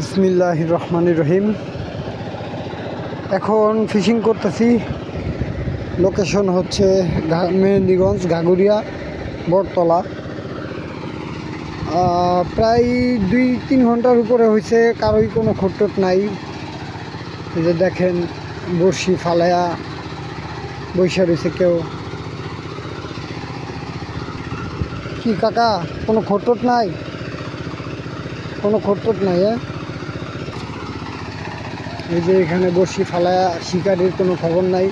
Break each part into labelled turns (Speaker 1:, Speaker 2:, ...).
Speaker 1: বিসমিল্লাহির রহমানির রহিম। এখন ফিশিং করতেছি। লোকেশন হচ্ছে মেহেন্দিগঞ্জ, ঘাগুরিয়া, বটতলা। প্রায় 2-3 ঘন্টার উপরে হয়েছে, কারোই কোনো খোঁটটোট নাই। এই যে দেখেন, বড়শি ফালায়া বৈশা রয়েছে কেউ। কি কাকা, কোনো খোঁটটোট নাই? কোনো খোঁটটোট নাই? এই যে এখানে বড়শি ফালায়া, শিকারির কোনো খবর নাই।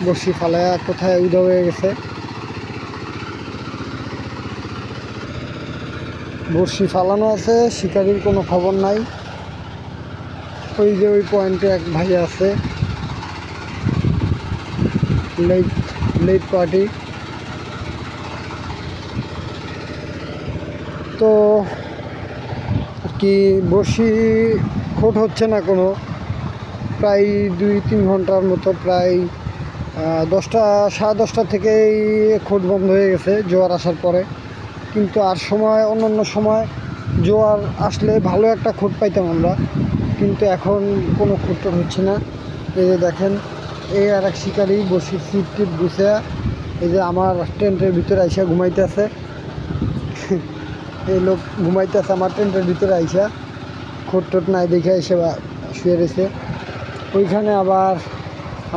Speaker 1: বড়শি ফালায়া কোথায় উদা হয়ে গেছে। বড়শি ফালানো আছে, শিকারির কোনো খবর নাই। ওই যে ওই পয়েন্টে এক ভাই আছে, লেট পার্টি। তো কি বড়শি খোট হচ্ছে না কোনো, প্রায় 2-3 ঘন্টার মতো। প্রায় 10টা, 10:30 থেকেই খোট বন্ধ হয়ে গেছে জোয়ার আসার পরে। কিন্তু আর সময়, অন্যান্য সময় জোয়ার আসলে ভালো একটা খোট পাইতাম আমরা, কিন্তু এখন কোনো খোট হচ্ছে না। এই যে দেখেন, এই আর এক শিকারি বসি সিট টিপ গুছে এই যে আমার টেন্টের ভিতরে আইসা ঘুমাইতেছে। এই লোক ঘুমাইতেছে আমার টেন্টের ভিতরে আইসা, খোট নাই দেখে এসে শুয়ে রয়েছে। ওইখানে আবার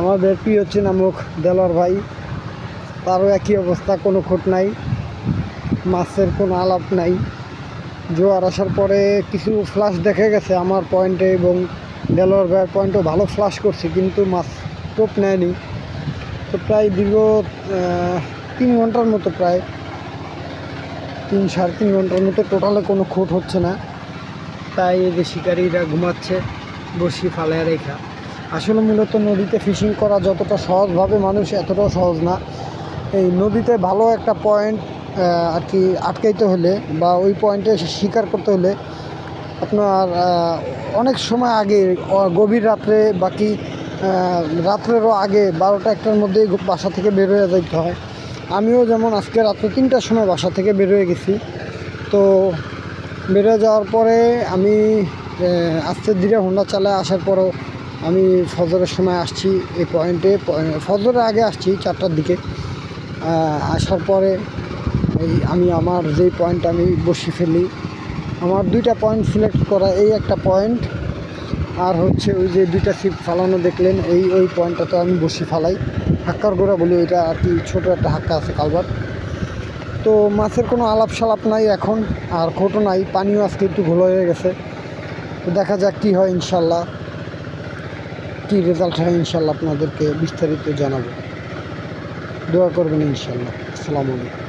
Speaker 1: আমাদের প্রিয়চি নামক দেলোয়ার ভাই, তারও একই অবস্থা, কোনো খোট নাই, মাছের কোনো আলাপ নাই। জোয়ার আসার পরে কিছু ফ্লাশ দেখা গেছে আমার পয়েন্টে, এবং দেলোয়ার ভাইয়ের পয়েন্টও ভালো ফ্লাশ করছে, কিন্তু মাছ টোপ নেয়নি। তো প্রায় দীর্ঘ 3 ঘন্টার মতো, প্রায় 3-3.5 ঘন্টার মতো টোটালে কোনো খোট হচ্ছে না। তাই এই যে শিকারিরা ঘুমাচ্ছে বড়শি ফালায় রেখা। আসলে মূলত নদীতে ফিশিং করা যতটা সহজভাবে মানুষ, এতটাও সহজ না। এই নদীতে ভালো একটা পয়েন্ট আর কি আটকাইতে হলে, বা ওই পয়েন্টে শিকার করতে হলে আপনার অনেক সময় আগে, গভীর রাত্রে, বাকি রাত্রেরও আগে 12টা-1টার মধ্যেই বাসা থেকে বের হয়ে যেতে হয়। আমিও যেমন আজকে রাত্রে 3টার সময় বাসা থেকে বের হয়ে গেছি। তো বের হয়ে যাওয়ার পরে আমি আস্তে ধীরে হোন্ডা চালায় আসার পরও আমি ফজরের সময় আসছি এই পয়েন্টে। ফজরের আগে আসছি 4টার দিকে। আসার পরে আমি আমার যেই পয়েন্ট আমি বসি ফেলি, আমার 2টা পয়েন্ট সিলেক্ট করা, এই একটা পয়েন্ট, আর হচ্ছে ওই যে 2টা ছিপ ফালানো দেখলেন, ওই পয়েন্টটাতে আমি বসি ফালাই। হাক্কার গোড়া বলি ওইটা আর কি, ছোটো একটা হাক্কা আছে কালবার। তো মাছের কোনো আলাপ সালাপ নাই এখন, আর খোটও নাই, পানিও আজকে একটু ঘোলা হয়ে গেছে। তো দেখা যাক কী হয়, ইনশাল্লাহ কী রেজাল্ট হয় ইনশাল্লাহ আপনাদেরকে বিস্তারিত জানাবো। দোয়া করবেন ইনশাল্লাহ। আসসালামু আলাইকুম।